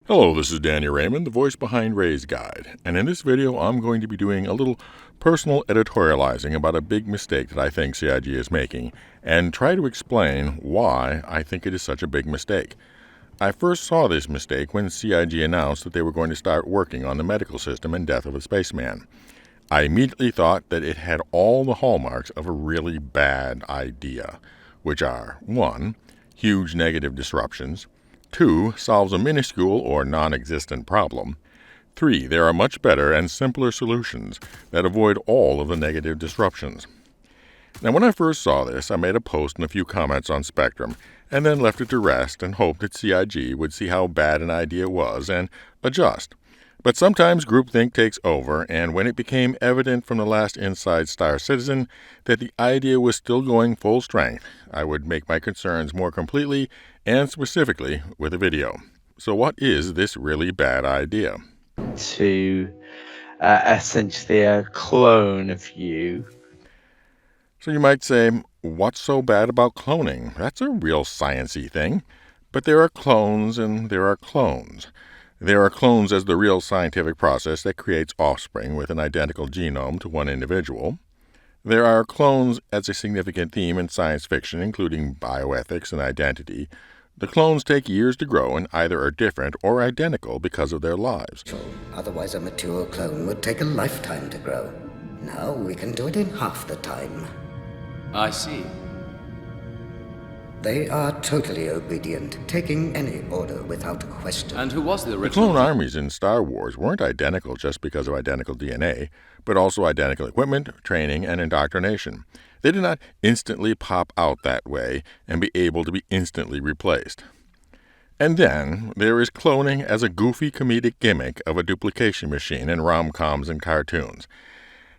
Hello, this is Danny Raymond, the voice behind Ray's Guide, and in this video I'm going to be doing a little personal editorializing about a big mistake that I think CIG is making, and try to explain why I think it is such a big mistake. I first saw this mistake when CIG announced that they were going to start working on the medical system and death of a spaceman. I immediately thought that it had all the hallmarks of a really bad idea, which are 1. Huge negative disruptions, 2. Solves a miniscule or non-existent problem, 3. There are much better and simpler solutions that avoid all of the negative disruptions. Now, when I first saw this, I made a post and a few comments on Spectrum, and then left it to rest and hoped that CIG would see how bad an idea it was and adjust. But sometimes groupthink takes over, and when it became evident from the last Inside Star Citizen that the idea was still going full strength, I would make my concerns more completely and specifically with a video. So what is this really bad idea? To essentially clone of you. So you might say, what's so bad about cloning? That's a real science-y thing. But there are clones and there are clones. There are clones as the real scientific process that creates offspring with an identical genome to one individual. There are clones as a significant theme in science fiction, including bioethics and identity. The clones take years to grow and either are different or identical because of their lives. Otherwise, a mature clone would take a lifetime to grow. Now we can do it in half the time. I see. They are totally obedient, taking any order without question. And who was the The original? clone armies in Star Wars weren't identical just because of identical DNA, but also identical equipment, training, and indoctrination. They did not instantly pop out that way and be able to be instantly replaced. And then there is cloning as a goofy comedic gimmick of a duplication machine in rom-coms and cartoons.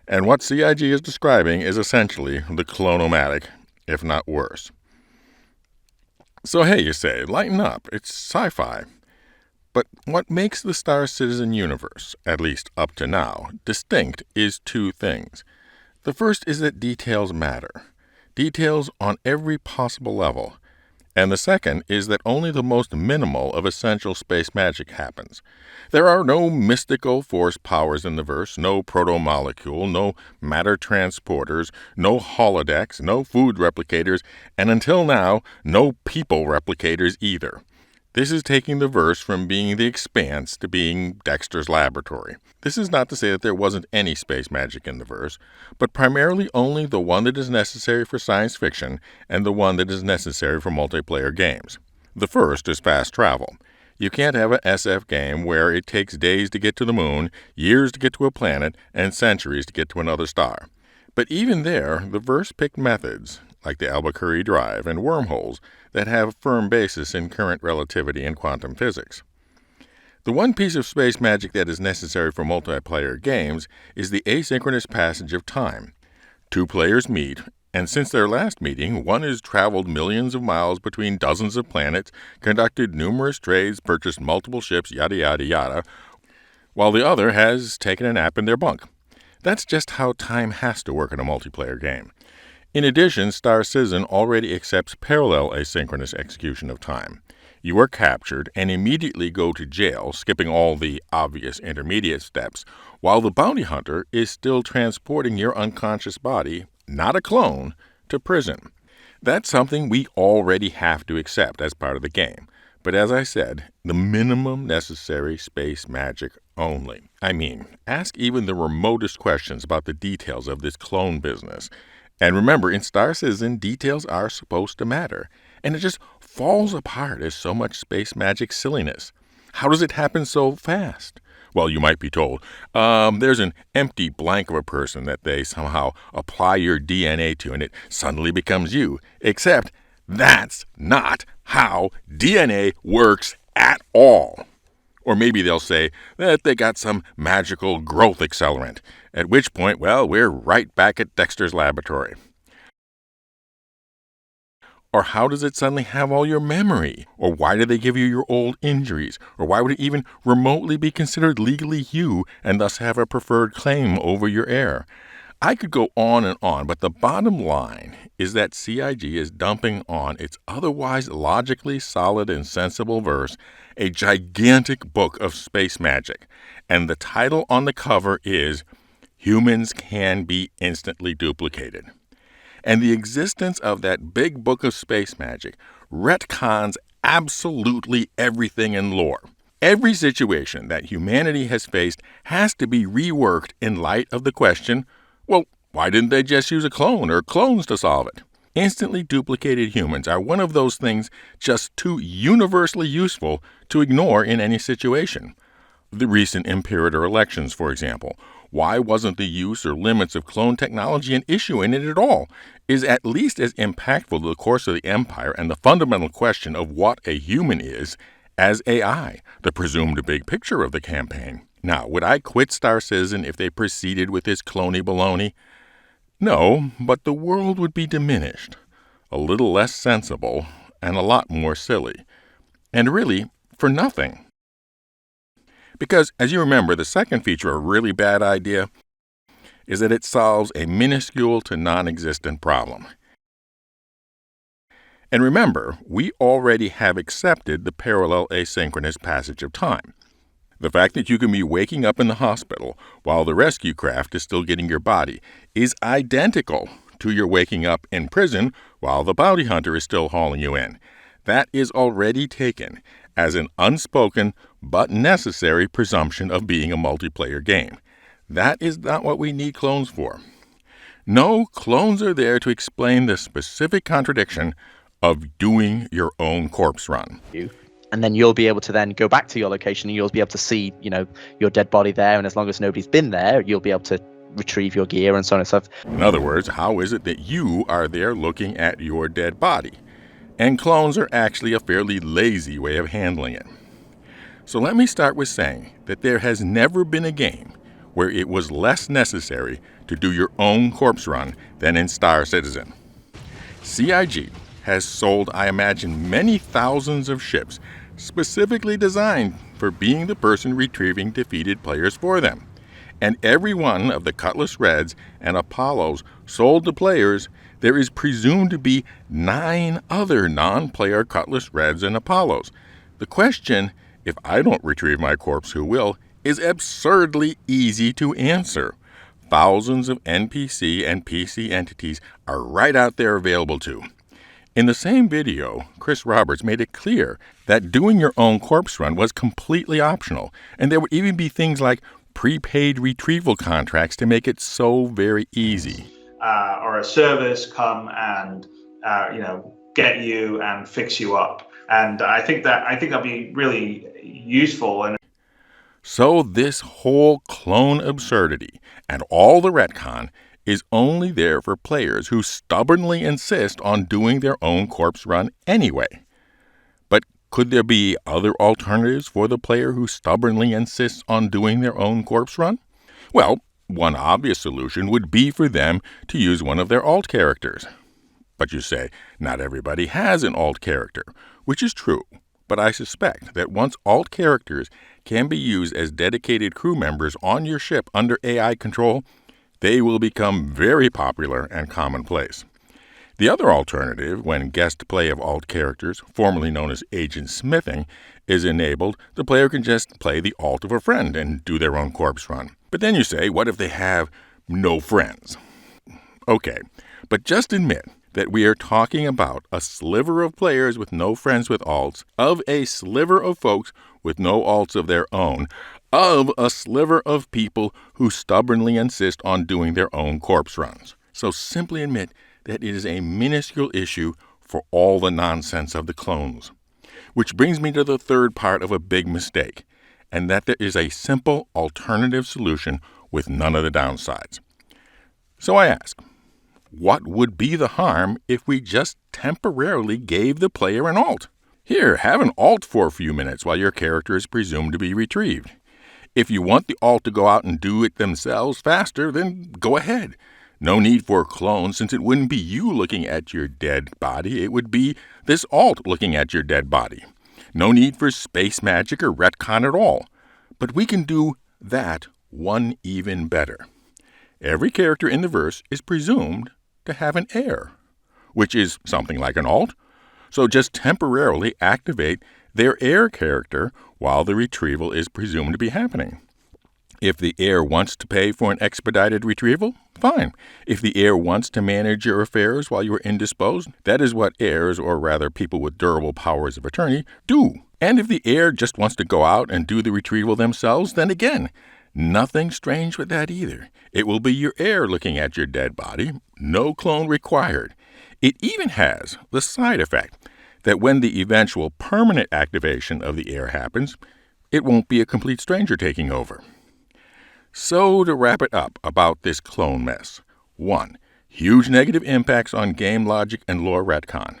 And what CIG is describing is essentially the clonomatic, if not worse. So hey, you say, lighten up, it's sci-fi. But what makes the Star Citizen universe, at least up to now, distinct is two things. The first is that details matter. Details on every possible level. And the second is that only the most minimal of essential space magic happens. There are no mystical force powers in the verse, no proto-molecule, no matter transporters, no holodecks, no food replicators, and until now, no people replicators either. This is taking the verse from being the Expanse to being Dexter's Laboratory. This is not to say that there wasn't any space magic in the verse, but primarily only the one that is necessary for science fiction and the one that is necessary for multiplayer games. The first is fast travel. You can't have an SF game where it takes days to get to the moon, years to get to a planet, and centuries to get to another star. But even there, the verse picked methods, like the Albuquerque Drive and wormholes, that have a firm basis in current relativity and quantum physics. The one piece of space magic that is necessary for multiplayer games is the asynchronous passage of time. Two players meet, and since their last meeting, one has traveled millions of miles between dozens of planets, conducted numerous trades, purchased multiple ships, yada yada yada, while the other has taken a nap in their bunk. That's just how time has to work in a multiplayer game. In addition, Star Citizen already accepts parallel asynchronous execution of time. You are captured and immediately go to jail, skipping all the obvious intermediate steps, while the bounty hunter is still transporting your unconscious body, not a clone, to prison. That's something we already have to accept as part of the game. But as I said, the minimum necessary space magic only. I mean, ask even the remotest questions about the details of this clone business. And remember, in Star Citizen, details are supposed to matter. And it just falls apart as so much space magic silliness. How does it happen so fast? Well, you might be told, there's an empty blank of a person that they somehow apply your DNA to and it suddenly becomes you. Except that's not how DNA works at all. Or maybe they'll say that they got some magical growth accelerant, at which point, well, we're right back at Dexter's Laboratory. Or how does it suddenly have all your memory? Or why do they give you your old injuries? Or why would it even remotely be considered legally you and thus have a preferred claim over your heir? I could go on, but the bottom line is that CIG is dumping on its otherwise logically solid and sensible verse a gigantic book of space magic, and the title on the cover is Humans Can Be Instantly Duplicated. And the existence of that big book of space magic retcons absolutely everything in lore. Every situation that humanity has faced has to be reworked in light of the question, well, why didn't they just use a clone or clones to solve it? Instantly duplicated humans are one of those things just too universally useful to ignore in any situation. The recent imperator elections, for example. Why wasn't the use or limits of clone technology an issue in it at all? Is at least as impactful to the course of the empire and the fundamental question of what a human is as AI, the presumed big picture of the campaign. Now, would I quit Star Citizen if they proceeded with this cloney baloney? No, but the world would be diminished, a little less sensible, and a lot more silly. And really, for nothing. Because, as you remember, the second feature, a really bad idea, is that it solves a minuscule to non-existent problem. And remember, we already have accepted the parallel asynchronous passage of time. The fact that you can be waking up in the hospital while the rescue craft is still getting your body is identical to your waking up in prison while the bounty hunter is still hauling you in. That is already taken as an unspoken but necessary presumption of being a multiplayer game. That is not what we need clones for. No, clones are there to explain the specific contradiction of doing your own corpse run. And then you'll be able to then go back to your location and you'll be able to see, your dead body there. And as long as nobody's been there, you'll be able to retrieve your gear and so on and so forth. In other words, how is it that you are there looking at your dead body? And clones are actually a fairly lazy way of handling it. So let me start with saying that there has never been a game where it was less necessary to do your own corpse run than in Star Citizen. CIG has sold, I imagine, many thousands of ships specifically designed for being the person retrieving defeated players for them. And every one of the Cutlass Reds and Apollos sold to players, there is presumed to be 9 other non-player Cutlass Reds and Apollos. The question, if I don't retrieve my corpse, who will, is absurdly easy to answer. Thousands of NPC and PC entities are right out there available to. In the same video, Chris Roberts made it clear that doing your own corpse run was completely optional, and there would even be things like prepaid retrieval contracts to make it so very easy. Or a service come and get you and fix you up, and I think that'd be really useful. And so this whole clone absurdity and all the retcon is only there for players who stubbornly insist on doing their own corpse run anyway. But could there be other alternatives for the player who stubbornly insists on doing their own corpse run? Well, one obvious solution would be for them to use one of their alt characters. But you say, not everybody has an alt character, which is true. But I suspect that once alt characters can be used as dedicated crew members on your ship under AI control, they will become very popular and commonplace. The other alternative, when guest play of alt characters, formerly known as agent smithing, is enabled, the player can just play the alt of a friend and do their own corpse run. But then you say, what if they have no friends? Okay, but just admit that we are talking about a sliver of players with no friends with alts, of a sliver of folks with no alts of their own, of a sliver of people who stubbornly insist on doing their own corpse runs. So simply admit that it is a minuscule issue for all the nonsense of the clones. Which brings me to the third part of a big mistake, and that there is a simple alternative solution with none of the downsides. So I ask, what would be the harm if we just temporarily gave the player an alt? Here, have an alt for a few minutes while your character is presumed to be retrieved. If you want the alt to go out and do it themselves faster, then go ahead. No need for a clone, since it wouldn't be you looking at your dead body, it would be this alt looking at your dead body. No need for space magic or retcon at all. But we can do that one even better. Every character in the verse is presumed to have an heir, which is something like an alt. So just temporarily activate their air character while the retrieval is presumed to be happening. If the heir wants to pay for an expedited retrieval, fine. If the heir wants to manage your affairs while you are indisposed, that is what heirs, or rather people with durable powers of attorney, do. And if the heir just wants to go out and do the retrieval themselves, then again, nothing strange with that either. It will be your heir looking at your dead body, no clone required. It even has the side effect that when the eventual permanent activation of the heir happens, it won't be a complete stranger taking over. So to wrap it up about this clone mess. 1. Huge negative impacts on game logic and lore retcon.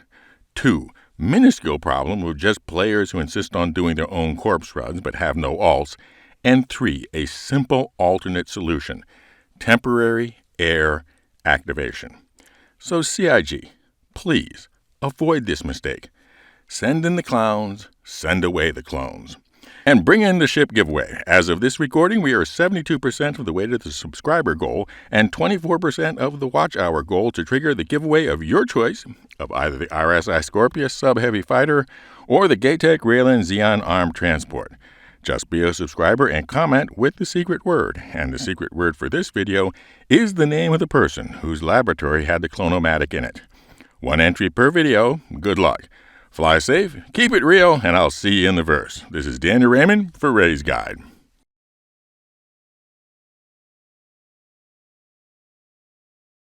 2. Minuscule problem with just players who insist on doing their own corpse runs but have no alts. And 3. A simple alternate solution. Temporary heir activation. So CIG, please avoid this mistake. Send in the clowns, send away the clones. And bring in the ship giveaway. As of this recording, we are 72% of the way to the subscriber goal and 24% of the watch hour goal to trigger the giveaway of your choice of either the RSI Scorpius sub-heavy fighter or the Gaytech Raylan Xeon armed transport. Just be a subscriber and comment with the secret word. And the secret word for this video is the name of the person whose laboratory had the clonomatic in it. 1 entry per video. Good luck. Fly safe, keep it real, and I'll see you in the verse. This is Daniel Raymond for Ray's Guide.